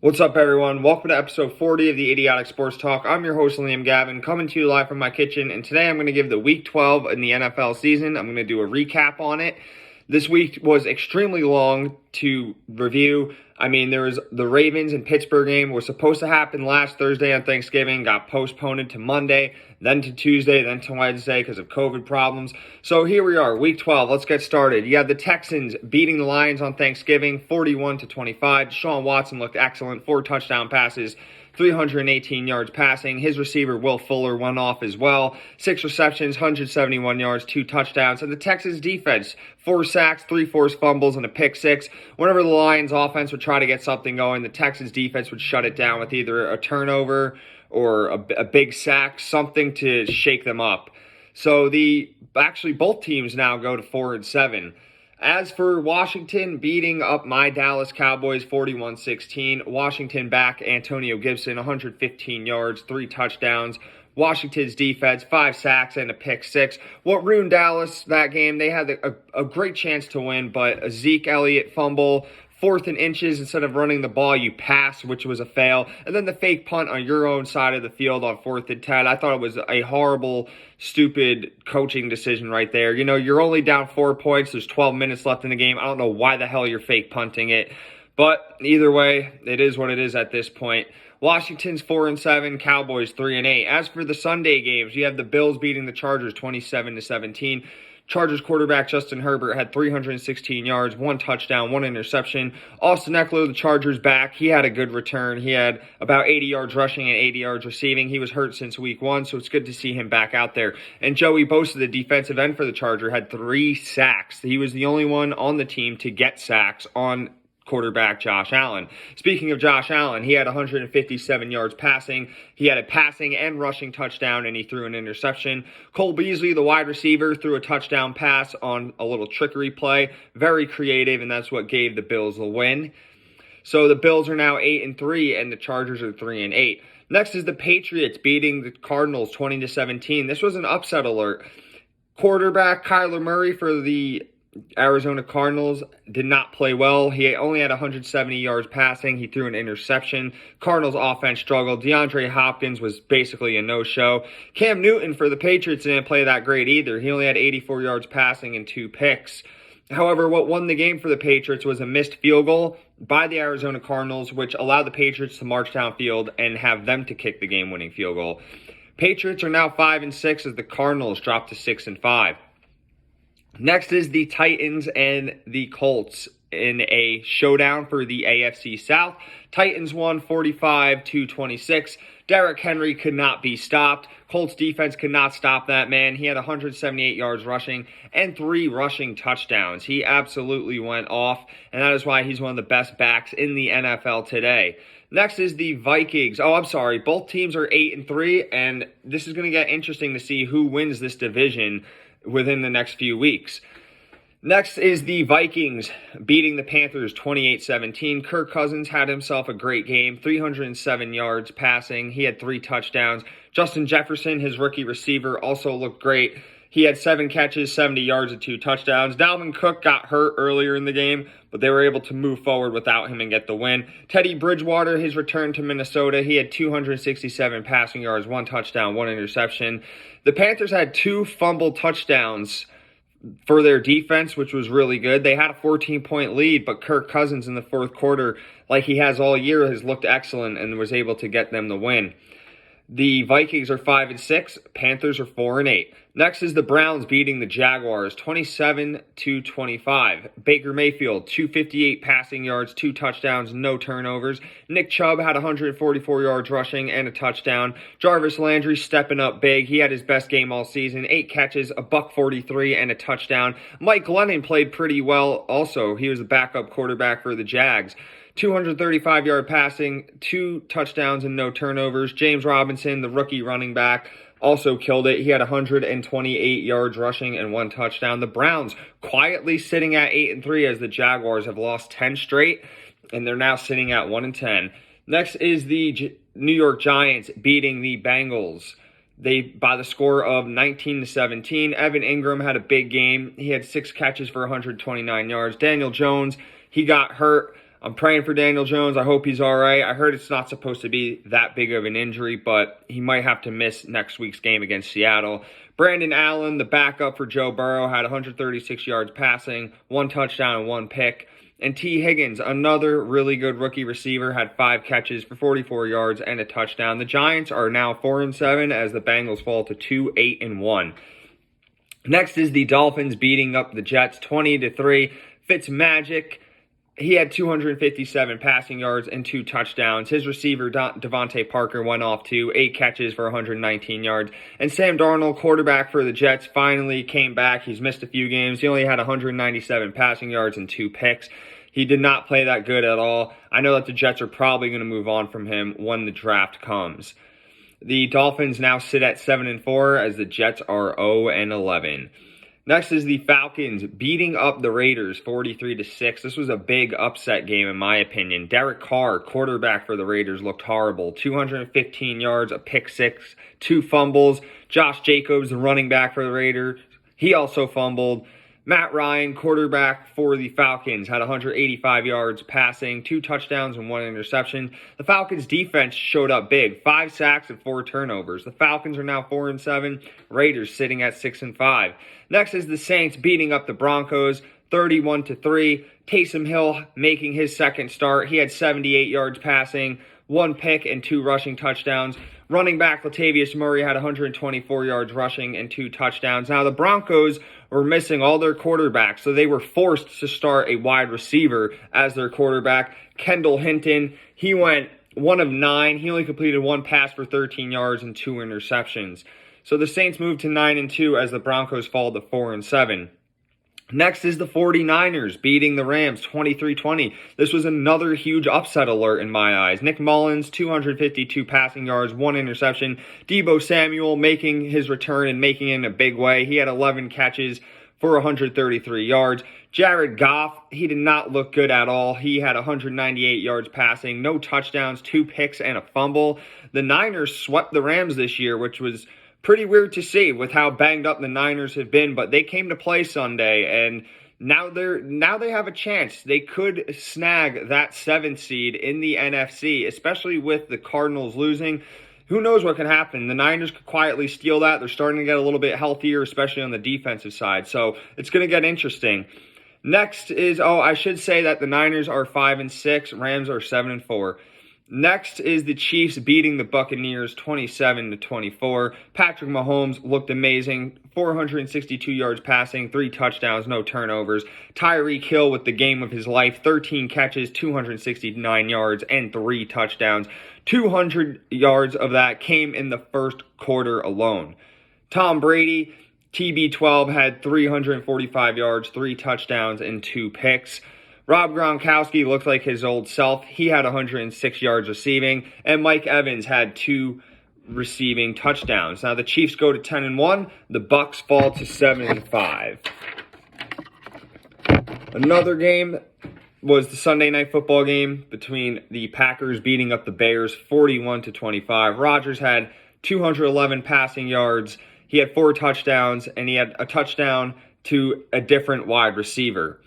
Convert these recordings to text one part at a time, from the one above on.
What's up, everyone? Welcome to episode 40 of the Idiotic Sports Talk. I'm your host, Liam Gavin, coming to you live from my kitchen, and today I'm going to give the Week 12 in the NFL season. I'm going to do a recap on it. This week was extremely long to review. There was the Ravens and Pittsburgh game was supposed to happen last Thursday on Thanksgiving, got postponed to Monday, then to Tuesday, then to Wednesday because of COVID problems. So here we are, Week 12. Let's get started. You have the Texans beating the Lions on Thanksgiving, 41-25. Deshaun Watson looked excellent, 4 touchdown passes, 318 yards passing. His receiver, Will Fuller, went off as well. 6 receptions, 171 yards, 2 touchdowns. And the Texans defense, 4 sacks, 3 forced fumbles, and a pick 6. Whenever the Lions offense would try to get something going, the Texans defense would shut it down with either a turnover or a big sack, something to shake them up. So both teams now go to 4-7. As for Washington beating up my Dallas Cowboys 41-16, Washington back Antonio Gibson, 115 yards, 3 touchdowns. Washington's defense, 5 sacks and a pick 6. What ruined Dallas that game, they had a great chance to win, but a Zeke Elliott fumble, 4th and inches, instead of running the ball, you pass, which was a fail. And then the fake punt on your own side of the field on 4th and 10. I thought it was a horrible, stupid coaching decision right there. You know, you're only down 4 points. There's 12 minutes left in the game. I don't know why the hell you're fake punting it. But either way, it is what it is at this point. Washington's 4-7, Cowboys 3-8. As for the Sunday games, you have the Bills beating the Chargers 27-17. Chargers quarterback Justin Herbert had 316 yards, 1 touchdown, 1 interception. Austin Eckler, the Chargers back, he had a good return. He had about 80 yards rushing and 80 yards receiving. He was hurt since week 1, so it's good to see him back out there. And Joey Bosa, the defensive end for the Chargers, had 3 sacks. He was the only one on the team to get sacks on quarterback Josh Allen. Speaking of Josh Allen, he had 157 yards passing. He had a passing and rushing touchdown, and he threw an interception. Cole Beasley, the wide receiver, threw a touchdown pass on a little trickery play. Very creative, and that's what gave the Bills the win. So the Bills are now 8-3, and the Chargers are 3-8. Next is the Patriots beating the Cardinals 20-17. This was an upset alert. Quarterback Kyler Murray for the Arizona Cardinals did not play well. He only had 170 yards passing. He threw an interception. Cardinals offense struggled. DeAndre Hopkins was basically a no-show. Cam Newton for the Patriots didn't play that great either. He only had 84 yards passing and 2 picks. However, what won the game for the Patriots was a missed field goal by the Arizona Cardinals, which allowed the Patriots to march downfield and have them to kick the game-winning field goal. Patriots are now 5-6 as the Cardinals drop to 6-5. Next is the Titans and the Colts in a showdown for the AFC South. Titans won 45-26. Derrick Henry could not be stopped. Colts defense could not stop that man. He had 178 yards rushing and 3 rushing touchdowns. He absolutely went off, and that is why he's one of the best backs in the NFL today. Next is the Vikings. Both teams are 8-3, and this is going to get interesting to see who wins this division within the next few weeks. Next is the Vikings beating the Panthers 28-17. Kirk Cousins had himself a great game, 307 yards passing. He had 3 touchdowns. Justin Jefferson, his rookie receiver, also looked great. He had 7 catches, 70 yards, and 2 touchdowns. Dalvin Cook got hurt earlier in the game, but they were able to move forward without him and get the win. Teddy Bridgewater, his return to Minnesota, he had 267 passing yards, 1 touchdown, 1 interception. The Panthers had 2 fumbled touchdowns for their defense, which was really good. They had a 14-point lead, but Kirk Cousins in the 4th quarter, like he has all year, has looked excellent and was able to get them the win. The Vikings are 5-6. Panthers are 4-8. Next is the Browns beating the Jaguars 27-25. Baker Mayfield, 258 passing yards, 2 touchdowns, no turnovers. Nick Chubb had 144 yards rushing and a touchdown. Jarvis Landry stepping up big. He had his best game all season. 8 catches, a $143 and a touchdown. Mike Glennon played pretty well also. He was a backup quarterback for the Jags. 235-yard passing, 2 touchdowns and no turnovers. James Robinson, the rookie running back, also killed it. He had 128 yards rushing and 1 touchdown. The Browns quietly sitting at 8-3 as the Jaguars have lost 10 straight, and they're now sitting at 1-10. Next is the New York Giants beating the Bengals. By the score of 19-17. Evan Ingram had a big game. He had 6 catches for 129 yards. Daniel Jones, he got hurt I'm praying for Daniel Jones. I hope he's all right. I heard it's not supposed to be that big of an injury, but he might have to miss next week's game against Seattle. Brandon Allen, the backup for Joe Burrow, had 136 yards passing, 1 touchdown and 1 pick. And T. Higgins, another really good rookie receiver, had 5 catches for 44 yards and a touchdown. The Giants are now 4-7 as the Bengals fall to 2-8-1. Next is the Dolphins beating up the Jets 20-3. Fitzmagic, he had 257 passing yards and 2 touchdowns. His receiver, Devontae Parker, went off to 8 catches for 119 yards. And Sam Darnold, quarterback for the Jets, finally came back. He's missed a few games. He only had 197 passing yards and 2 picks. He did not play that good at all. I know that the Jets are probably going to move on from him when the draft comes. The Dolphins now sit at 7-4 as the Jets are 0-11. Next is the Falcons beating up the Raiders 43-6. This was a big upset game in my opinion. Derek Carr, quarterback for the Raiders, looked horrible. 215 yards, a pick 6, 2 fumbles. Josh Jacobs, the running back for the Raiders, he also fumbled. Matt Ryan, quarterback for the Falcons, had 185 yards passing, 2 touchdowns and 1 interception. The Falcons defense showed up big, 5 sacks and 4 turnovers. The Falcons are now 4-7, Raiders sitting at 6-5. Next is the Saints beating up the Broncos 31-3. Taysom Hill making his second start. He had 78 yards passing, 1 pick and 2 rushing touchdowns. Running back Latavius Murray had 124 yards rushing and 2 touchdowns. Now, the Broncos were missing all their quarterbacks, so they were forced to start a wide receiver as their quarterback. Kendall Hinton, he went 1 of 9. He only completed 1 pass for 13 yards and 2 interceptions. So the Saints moved to 9-2 as the Broncos fall to 4-7. Next is the 49ers beating the Rams 23-20. This was another huge upset alert in my eyes. Nick Mullins, 252 passing yards, 1 interception. Deebo Samuel making his return and making it in a big way. He had 11 catches for 133 yards. Jared Goff, he did not look good at all. He had 198 yards passing, no touchdowns, 2 picks, and a fumble. The Niners swept the Rams this year, which was pretty weird to see with how banged up the Niners have been, but they came to play Sunday, and now they have a chance. They could snag that 7th seed in the NFC, especially with the Cardinals losing. Who knows what can happen? The Niners could quietly steal that. They're starting to get a little bit healthier, especially on the defensive side, so it's going to get interesting. Next is, I should say that the Niners are 5-6, Rams are 7-4. Next is the Chiefs beating the Buccaneers 27-24. Patrick Mahomes looked amazing. 462 yards passing, 3 touchdowns, no turnovers. Tyreek Hill with the game of his life, 13 catches, 269 yards, and 3 touchdowns. 200 yards of that came in the first quarter alone. Tom Brady, TB12, had 345 yards, 3 touchdowns, and 2 picks. Rob Gronkowski looked like his old self. He had 106 yards receiving, and Mike Evans had 2 receiving touchdowns. Now the Chiefs go to 10-1. The Bucs fall to 7-5. Another game was the Sunday Night Football game between the Packers beating up the Bears 41-25. Rodgers had 211 passing yards. He had 4 touchdowns, and he had a touchdown to a different wide receiver.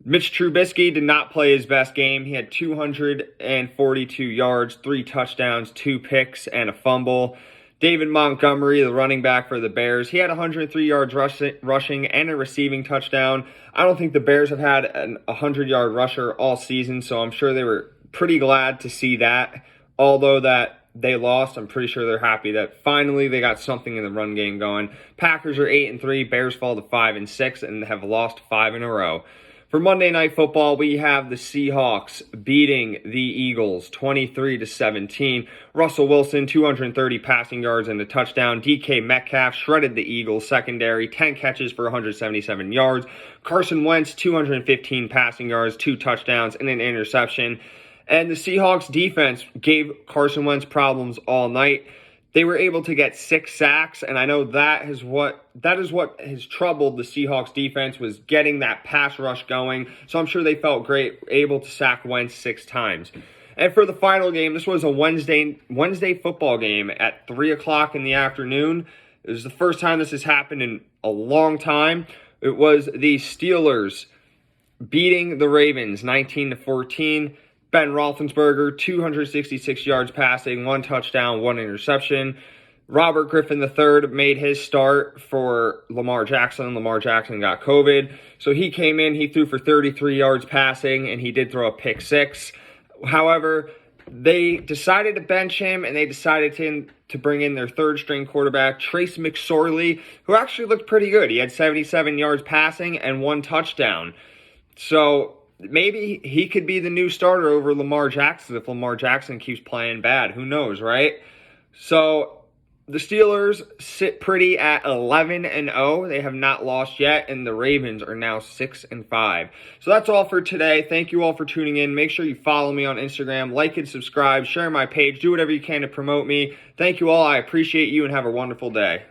Mitch Trubisky did not play his best game. He had 242 yards, 3 touchdowns, 2 picks, and a fumble. David Montgomery, the running back for the Bears, he had 103 yards rushing and a receiving touchdown. I don't think the Bears have had a 100-yard rusher all season, so I'm sure they were pretty glad to see that. Although that they lost, I'm pretty sure they're happy that finally they got something in the run game going. Packers are 8-3, Bears fall to 5-6, and have lost 5 in a row. For Monday Night Football, we have the Seahawks beating the Eagles 23-17. Russell Wilson, 230 passing yards and a touchdown. DK Metcalf shredded the Eagles secondary, 10 catches for 177 yards. Carson Wentz, 215 passing yards, 2 touchdowns, and an interception. And the Seahawks defense gave Carson Wentz problems all night. They were able to get 6 sacks, and I know that is what has troubled the Seahawks defense, was getting that pass rush going. So I'm sure they felt great, able to sack Wentz 6 times. And for the final game, this was a Wednesday football game at 3 o'clock in the afternoon. It was the first time this has happened in a long time. It was the Steelers beating the Ravens 19-14. Ben Roethlisberger, 266 yards passing, 1 touchdown, 1 interception. Robert Griffin III made his start for Lamar Jackson. Lamar Jackson got COVID. So he came in, he threw for 33 yards passing, and he did throw a pick 6. However, they decided to bench him, and they decided to bring in their third-string quarterback, Trace McSorley, who actually looked pretty good. He had 77 yards passing and 1 touchdown. So maybe he could be the new starter over Lamar Jackson if Lamar Jackson keeps playing bad. Who knows, right? So the Steelers sit pretty at 11-0. They have not lost yet, and the Ravens are now 6-5. So that's all for today. Thank you all for tuning in. Make sure you follow me on Instagram, like and subscribe, share my page, do whatever you can to promote me. Thank you all. I appreciate you, and have a wonderful day.